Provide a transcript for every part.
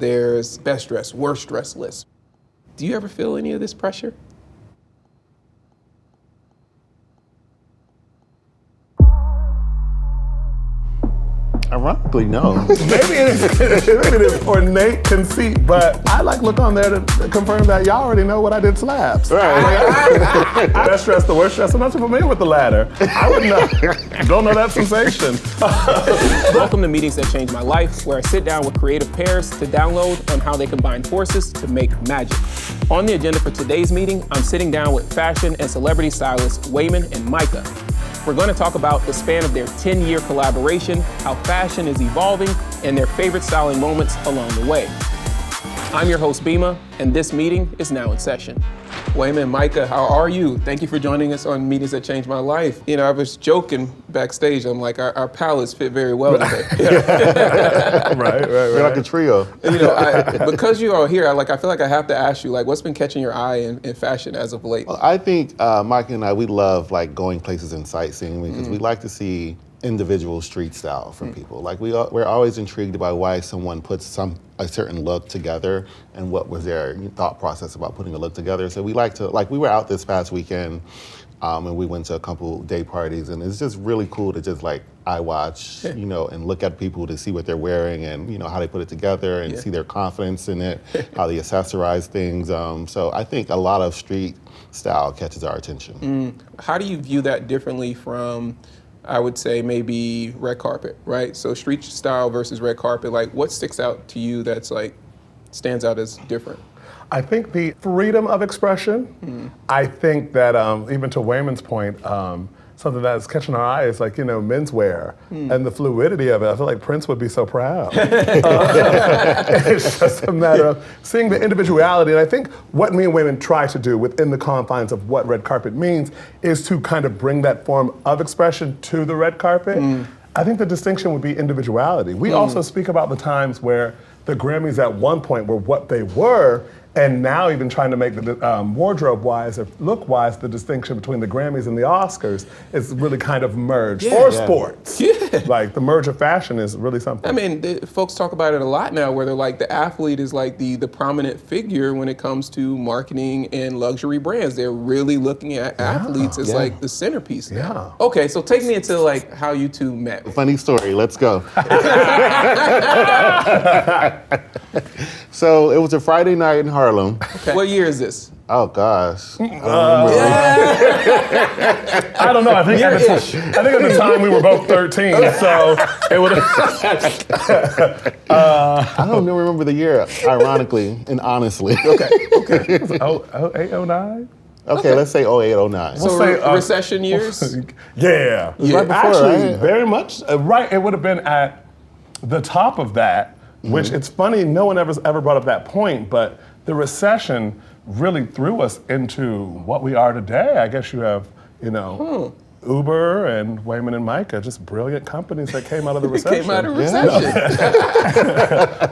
there's best dressed, worst dressed lists. Do you ever feel any of this pressure? Ironically, no. Maybe it is ornate conceit, but I look on there to confirm that y'all already know what I did slabs. Right. Best dressed, the worst dressed. I'm not too familiar with the latter. I would know. Don't know that sensation. Welcome to Meetings That Changed My Life, where I sit down with creative pairs to download on how they combine forces to make magic. On the agenda for today's meeting, I'm sitting down with fashion and celebrity stylists Wayman and Micah. We're going to talk about the span of their 10-year collaboration, how fashion is evolving, and their favorite styling moments along the way. I'm your host, Bimma, and this meeting is now in session. Wayman and Micah, how are you? Thank you for joining us on Meetings That Changed My Life. You know, I was joking backstage. I'm like, our palettes fit very well today. Right. We're like a trio. You know, because you are here, I feel like I have to ask you, what's been catching your eye in fashion as of late? Well, I think Micah and I, we love going places and sightseeing because we like to see individual street style from people. We're always intrigued by why someone puts a certain look together and what was their thought process about putting a look together. So we like to, we were out this past weekend and we went to a couple day parties, and it's just really cool to just eye watch, and look at people to see what they're wearing and how they put it together and see their confidence in it, how they accessorize things. So I think a lot of street style catches our attention. How do you view that differently from, I would say, maybe red carpet, right? So street style versus red carpet, what sticks out to you that's stands out as different? I think the freedom of expression. I think that even to Wayman's point, something that's catching our eye is menswear and the fluidity of it. I feel like Prince would be so proud. It's just a matter of seeing the individuality. And I think what me and Wayman try to do within the confines of what red carpet means is to kind of bring that form of expression to the red carpet. I think the distinction would be individuality. We also speak about the times where the Grammys at one point were what they were, and now even trying to make the wardrobe-wise or look-wise, the distinction between the Grammys and the Oscars is really kind of merged. Sports. The merge of fashion is really something. I mean, folks talk about it a lot now, where they're the athlete is the prominent figure when it comes to marketing and luxury brands. They're really looking at athletes as the centerpiece now. Okay, so take me into how you two met. Funny story, let's go. So it was a Friday night in Harlem. Okay. What year is this? Oh gosh, I don't know. I think at the time we were both 13, so it would. I don't remember the year, ironically and honestly. Okay. 08, 09? Okay, let's say 08, 09. So say, recession years? Yeah. Right before, actually, very much. Right, it would have been at the top of that, which it's funny, no one ever brought up that point, but the recession really threw us into what we are today. I guess you have, Uber and Wayman and Micah, just brilliant companies that came out of the recession. Came out of recession.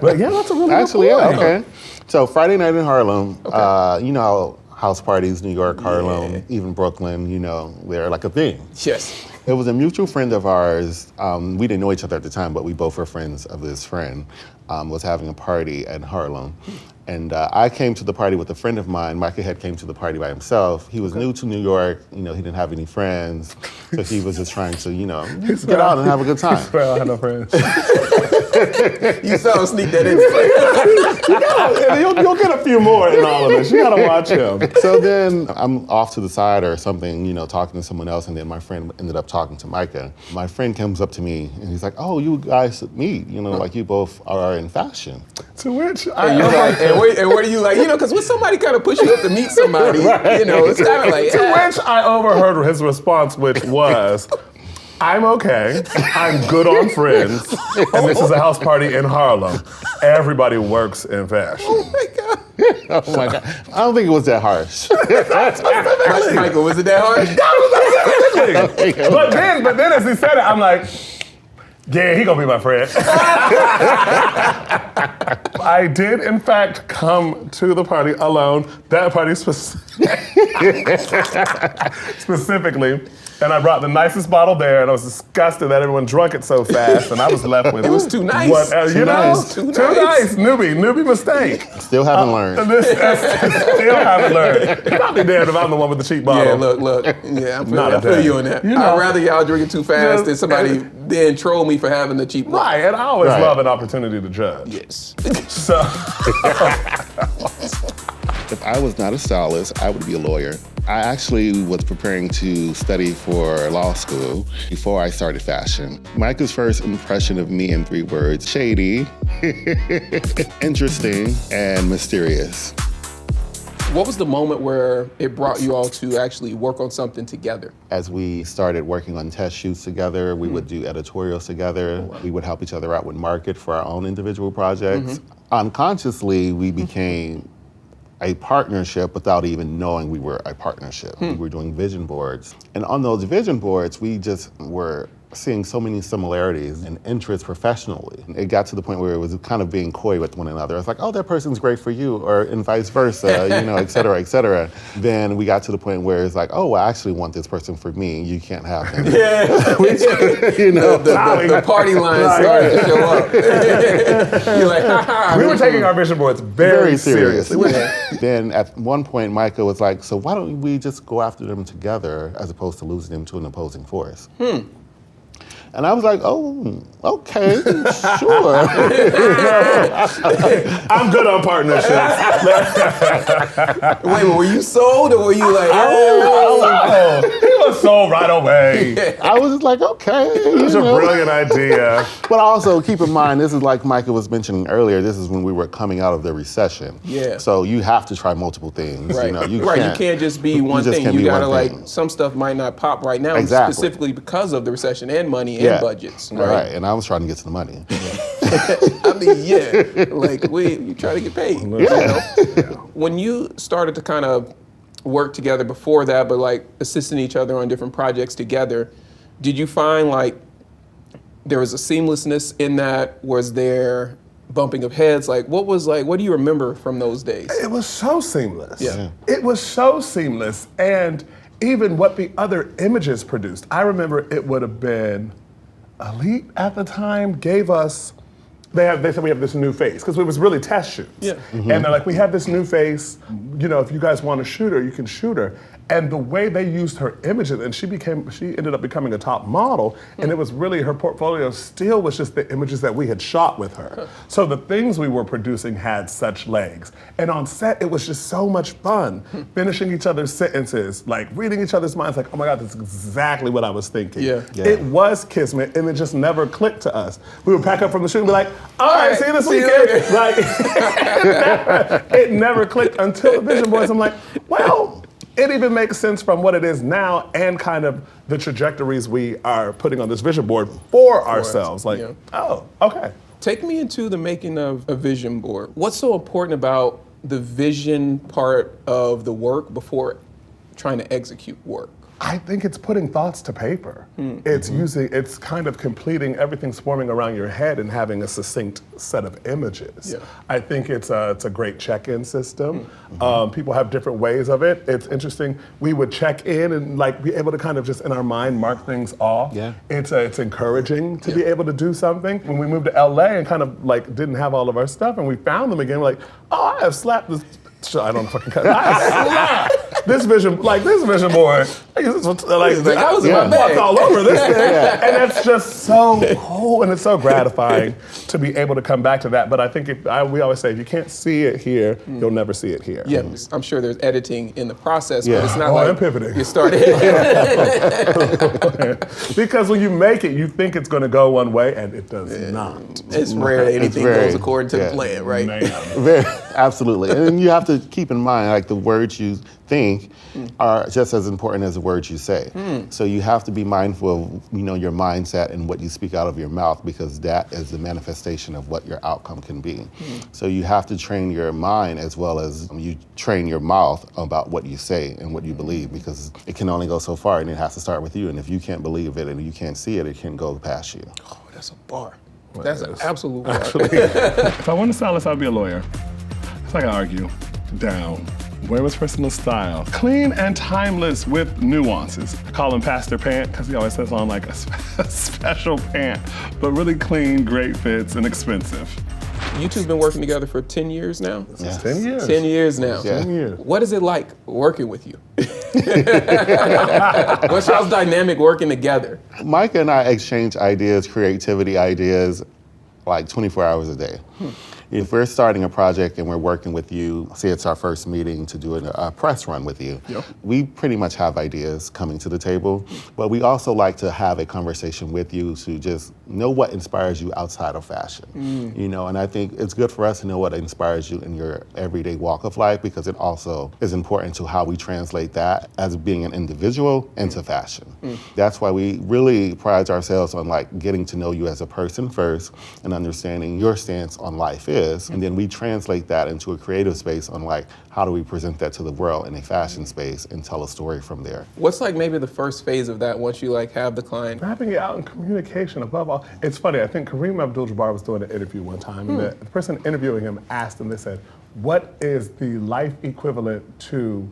But yeah, that's a really good point. Okay. So Friday night in Harlem, how house parties, New York, Harlem, even Brooklyn, they're like a thing. Yes. It was a mutual friend of ours. We didn't know each other at the time, but we both were friends of this friend. Was having a party in Harlem. And I came to the party with a friend of mine. Micah came to the party by himself. He was new to New York. He didn't have any friends. So he was just trying to, get out and have a good time. I had no friends. You saw him sneak that in. You'll get a few more in all of this. You gotta watch him. So then I'm off to the side or something, talking to someone else, and then my friend ended up talking to Micah. My friend comes up to me and he's like, "Oh, you guys should meet. You both are in fashion." To which and where do you because when somebody kind of push you up to meet somebody, it's kind of like. To which I overheard his response, which was, "I'm okay. I'm good on Friends, and this is a house party in Harlem. Everybody works in fashion." Oh my God. Oh my God. I don't think it was that harsh. Michael, was it that harsh? But then as he said it, I'm like, yeah, he gonna be my friend. I did, in fact, come to the party alone. That party specifically. specifically. And I brought the nicest bottle there, and I was disgusted that everyone drunk it so fast, and I was left with It was too nice. Too nice. Newbie mistake. Still haven't learned. Still haven't learned. I'll be damned if I'm the one with the cheap bottle. Yeah, look. Yeah, I feel day. you on that. You know. I'd rather y'all drink it too fast than somebody then troll me for having the cheap one. Right, and I always Right. love an opportunity to judge. Yes. So, If I was not a stylist, I would be a lawyer. I actually was preparing to study for law school before I started fashion. Micah's first impression of me in 3 words: shady, interesting, and mysterious. What was the moment where it brought you all to actually work on something together? As we started working on test shoots together, we would do editorials together. We would help each other out with market for our own individual projects. Unconsciously, we became a partnership without even knowing we were a partnership. We were doing vision boards. And on those vision boards, we just were seeing so many similarities and interests professionally. It got to the point where it was kind of being coy with one another. It's like, oh, that person's great for you, or and vice versa, et cetera, et cetera. Then we got to the point where it's like, oh, I actually want this person for me. You can't have him. Yeah. The party line started to show up. You're like, ha ha. we were taking our vision boards very seriously. Then at one point, Micah was like, so why don't we just go after them together as opposed to losing them to an opposing force? And I was like, oh, okay, sure. I'm good on partnerships. Wait, were you sold or were you like, He was sold right away. I was just like, okay. It was a brilliant idea. But also keep in mind, this is like Micah was mentioning earlier, this is when we were coming out of the recession. Yeah. So you have to try multiple things. Right. You You can't just be one just thing. can't You be gotta one like, thing. some stuff might not pop right now, Exactly. specifically because of the recession and money and budgets. Right. And I was trying to get to the money. I mean, yeah, like you try to get paid. You know? When you started to kind of work together before that, but like assisting each other on different projects together, did you find like there was a seamlessness in that? Was there bumping of heads? Like, what do you remember from those days? It was so seamless. Yeah. It was so seamless. And even what the other images produced, I remember it would have been Elite at the time gave us, they said we have this new face, because it was really test shoots. Yeah. And they're like, we have this new face, if you guys want to shoot her, you can shoot her. And the way they used her images, and she ended up becoming a top model, and it was really, her portfolio still was just the images that we had shot with her. So the things we were producing had such legs. And on set, it was just so much fun, finishing each other's sentences, like reading each other's minds, like, oh my God, that's exactly what I was thinking. Yeah. It was kismet, and it just never clicked to us. We would pack up from the shoot and be like, all right, see you this weekend. Like, it never clicked until the vision boards. I'm like, well, it even makes sense from what it is now and kind of the trajectories we are putting on this vision board for ourselves. Like, oh, okay. Take me into the making of a vision board. What's so important about the vision part of the work before trying to execute work? I think it's putting thoughts to paper. It's kind of completing everything swarming around your head and having a succinct set of images. Yeah. I think it's a great check-in system. People have different ways of it. It's interesting. We would check in and like be able to kind of just in our mind mark things off. Yeah. It's encouraging to be able to do something. When we moved to LA and kind of like didn't have all of our stuff and we found them again, we're like, oh, I have slapped this. I don't fucking cut. This vision board. Like, that was in my bag. All over this thing. And it's just so cool and it's so gratifying to be able to come back to that. But I think we always say, if you can't see it here, you'll never see it here. Yeah, I'm sure there's editing in the process, but it's not and like pivoting. you started. Because when you make it, you think it's going to go one way, and it does not. It's rare that anything goes according to the plan, right? Absolutely. And you have to keep in mind, like, the words you think are just as important as the words you say. So you have to be mindful of, your mindset and what you speak out of your mouth, because that is the manifestation of what your outcome can be. So you have to train your mind as well as you train your mouth about what you say and what you believe, because it can only go so far and it has to start with you. And if you can't believe it and you can't see it, it can't go past you. Oh, that's a bar. That's an absolute bar. If I wasn't a stylist, I'd be a lawyer. If I can argue, down. Women's personal style. Clean and timeless with nuances. I call him Pastor Pant because he always says on like a special pant, but really clean, great fits, and expensive. You two've been working together for 10 years now? Yes. 10 years. 10 years now. Yeah. 10 years. What is it like working with you? What's y'all's dynamic working together? Micah and I exchange ideas, creativity ideas, like 24 hours a day. If we're starting a project and we're working with you, say it's our first meeting to do a press run with you, we pretty much have ideas coming to the table, but we also like to have a conversation with you to just know what inspires you outside of fashion. You know, and I think it's good for us to know what inspires you in your everyday walk of life, because it also is important to how we translate that as being an individual into fashion. That's why we really pride ourselves on like getting to know you as a person first and understanding your stance on life is. And then we translate that into a creative space on like, how do we present that to the world in a fashion space and tell a story from there? What's like maybe the first phase of that once you like have the client? Mapping it out in communication above all. It's funny, I think Kareem Abdul-Jabbar was doing an interview one time, and the person interviewing him asked him, they said, what is the life equivalent to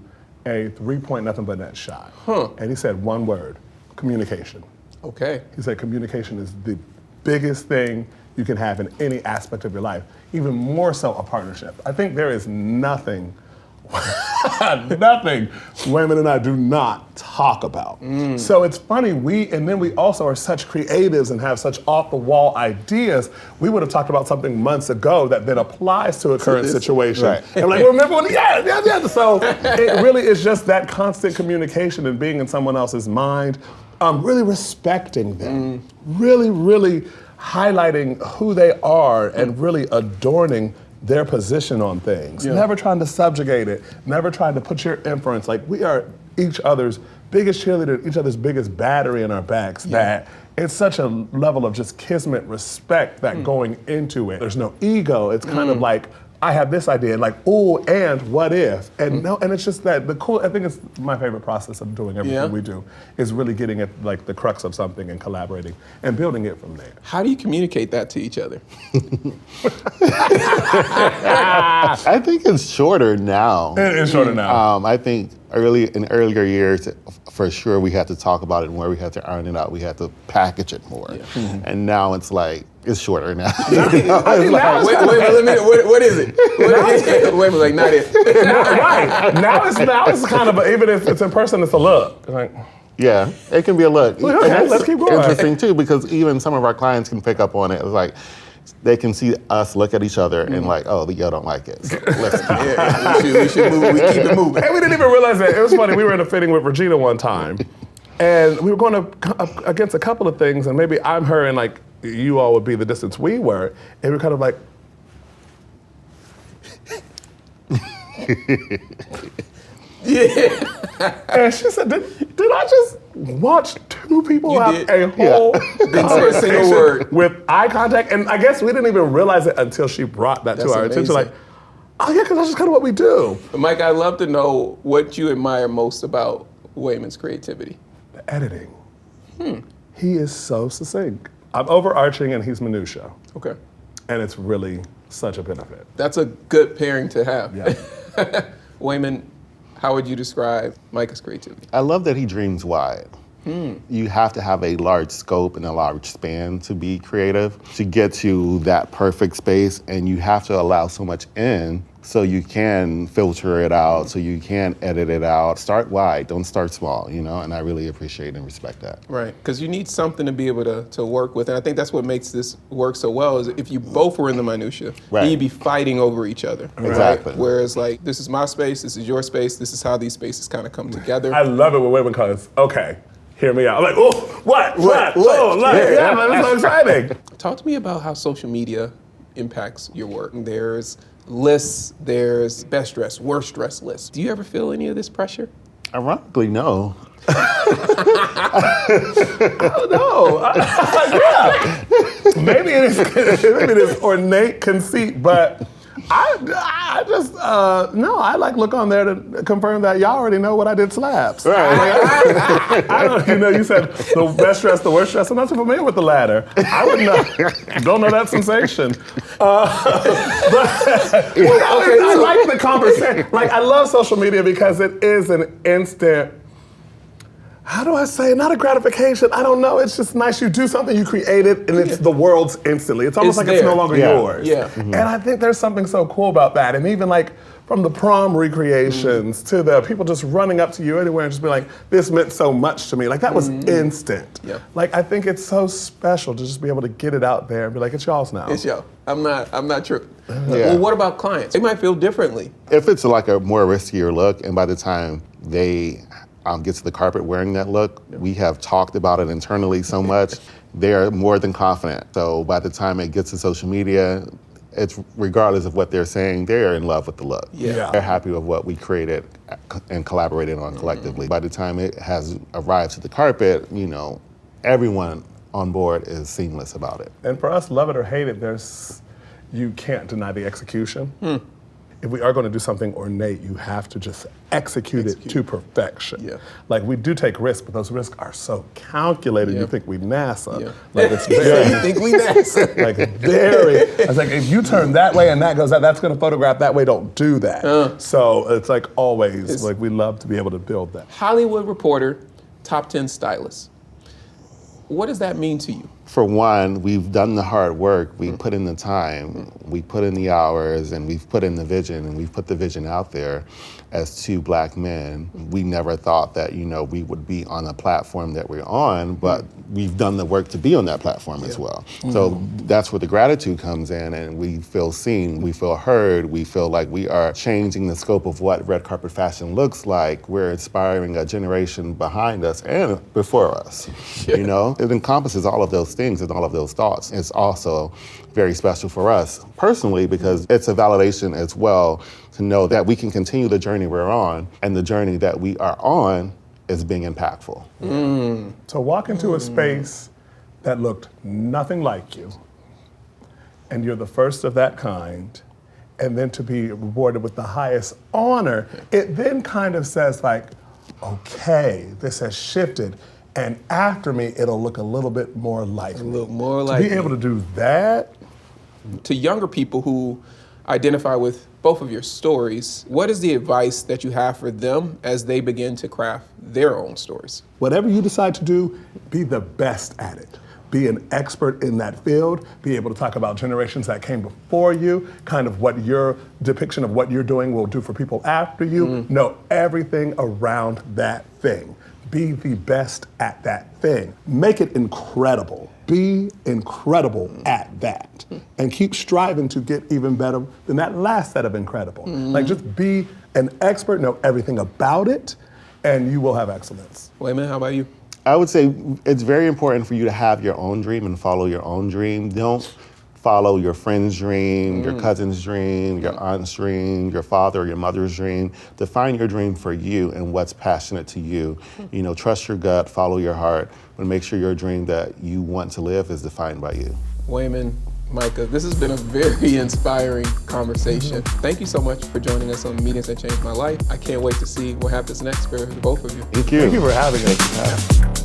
a three-point nothing but net shot? And he said one word, communication. Okay. He said communication is the biggest thing you can have in any aspect of your life, even more so a partnership. I think there is nothing Wayman and I do not talk about. So it's funny, and then we also are such creatives and have such off-the-wall ideas. We would have talked about something months ago that then applies to a current situation. Right. And we're like, remember when, yeah. So it really is just that constant communication and being in someone else's mind, really respecting them, really highlighting who they are and really adorning their position on things. Never trying to subjugate it, never trying to put your inference. Like, we are each other's biggest cheerleader, each other's biggest battery in our backs, that it's such a level of just kismet respect that going into it. There's no ego. It's kind of like, I have this idea, and like, ooh, and what if? And and it's just that I think it's my favorite process of doing everything we do, is really getting at like the crux of something and collaborating and building it from there. How do you communicate that to each other? I think it's shorter now. It is shorter now. I think in earlier years, for sure, we had to talk about it more. We had to iron it out. We had to package it more. And now it's like, it's shorter now. Wait a minute, what is it? Wait a minute, like, not it. Right. Now it's kind of, even if it's in person, it's a look. Like, yeah, it can be a look. Okay, And that's let's keep going. interesting too, because even some of our clients can pick up on it. It's like, they can see us look at each other and like, oh, y'all don't like it. So let's keep it. We should move, we keep it moving. And we didn't even realize that. It was funny, we were in a fitting with Regina one time, and we were going up against a couple of things, and maybe I'm her and like, you all would be the distance we were, and we're kind of like, and she said, did I just watch two people You have did. a whole Didn't say a conversation single word. with eye contact? And I guess we didn't even realize it until she brought that That's to our attention. amazing. Like, oh yeah, because that's just kind of what we do. Mike, I'd love to know what you admire most about Wayman's creativity. The editing. He is so succinct. I'm overarching and he's minutia. Okay. And it's really such a benefit. That's a good pairing to have. Yeah. Wayman, how would you describe Micah's creativity? I love that he dreams wide. You have to have a large scope and a large span to be creative, to get to that perfect space, and you have to allow so much in so you can filter it out, so you can edit it out. Start wide, don't start small, you know, and I really appreciate and respect that. Right, because you need something to be able to work with, and I think that's what makes this work so well, is if you both were in the minutia, then you'd be fighting over each other. Exactly. Right? Whereas like, this is my space, this is your space, this is how these spaces kind of come together. I love it when Wayman calls, okay, hear me out. I'm like, oh, what? Oh, like, yeah, man, it's so exciting. Talk to me about how social media impacts your work. There's lists, there's best dressed, worst dressed lists. Do you ever feel any of this pressure? Ironically, no. No, yeah. Maybe it is ornate conceit, but I just, no, I like look on there to confirm that y'all already know what I did slaps. Right. I don't, you said the best dress, the worst dress. I'm not too familiar with the latter. I would don't know that sensation. I like the instant conversation. Like, I love social media because it is an instant, how do I say it? Not a gratification. I don't know. It's just nice. You do something, you create it, and it's the world's instantly. It's almost It's like it's there. no longer Yeah. yours. Yeah. And I think there's something so cool about that. And even like from the prom recreations to the people just running up to you anywhere and just be like, this meant so much to me. Like that was instant. Yeah. Like I think it's so special to just be able to get it out there and be like, it's y'all's now. It's yo. I'm not true. Yeah. Well, what about clients? They might feel differently. If it's like a more riskier look, and by the time they get to the carpet wearing that look, we have talked about it internally so much, they're more than confident. So by the time it gets to social media, it's regardless of what they're saying, they're in love with the look. Yeah. They're happy with what we created and collaborated on collectively. By the time it has arrived to the carpet, you know, everyone on board is seamless about it. And for us, love it or hate it, you can't deny the execution. If we are going to do something ornate, you have to just execute it to perfection. Yeah. Like we do take risks, but those risks are so calculated. Yeah. You think we NASA. Yeah. Like it's very, You think we that? like very. It's like if you turn that way and that goes that, that's going to photograph that way. Don't do that. So it's like always, like we love to be able to build that. Hollywood Reporter, top 10 stylists. What does that mean to you? For one, we've done the hard work, we put in the time, we put in the hours, and we've put in the vision, and we've put the vision out there as two Black men. We never thought that, you know, we would be on a platform that we're on, but we've done the work to be on that platform as well. So that's where the gratitude comes in, and we feel seen, we feel heard, we feel like we are changing the scope of what red carpet fashion looks like. We're inspiring a generation behind us and before us, you know? It encompasses all of those things and all of those thoughts. It's also very special for us personally because it's a validation as well to know that we can continue the journey we're on, and the journey that we are on is being impactful. To walk into a space that looked nothing like you, and you're the first of that kind, and then to be rewarded with the highest honor, it then kind of says like, okay, this has shifted. And after me, it'll look a little bit more like me. A little more like to be able to do that. To younger people who identify with both of your stories, what is the advice that you have for them as they begin to craft their own stories? Whatever you decide to do, be the best at it. Be an expert in that field, be able to talk about generations that came before you, kind of what your depiction of what you're doing will do for people after you. Know everything around that thing. Be the best at that thing. Make it incredible. Be incredible at that. And keep striving to get even better than that last set of incredible. Like just be an expert, know everything about it, and you will have excellence. Wayman, how about you? I would say it's very important for you to have your own dream and follow your own dream. Don't follow your friend's dream, your cousin's dream, your aunt's dream, your father or your mother's dream. Define your dream for you and what's passionate to you. You know, trust your gut, follow your heart, but make sure your dream that you want to live is defined by you. Wayman, Micah, this has been a very inspiring conversation. Thank you so much for joining us on Meetings That Changed My Life. I can't wait to see what happens next for the both of you. Thank you. Thank you for having us.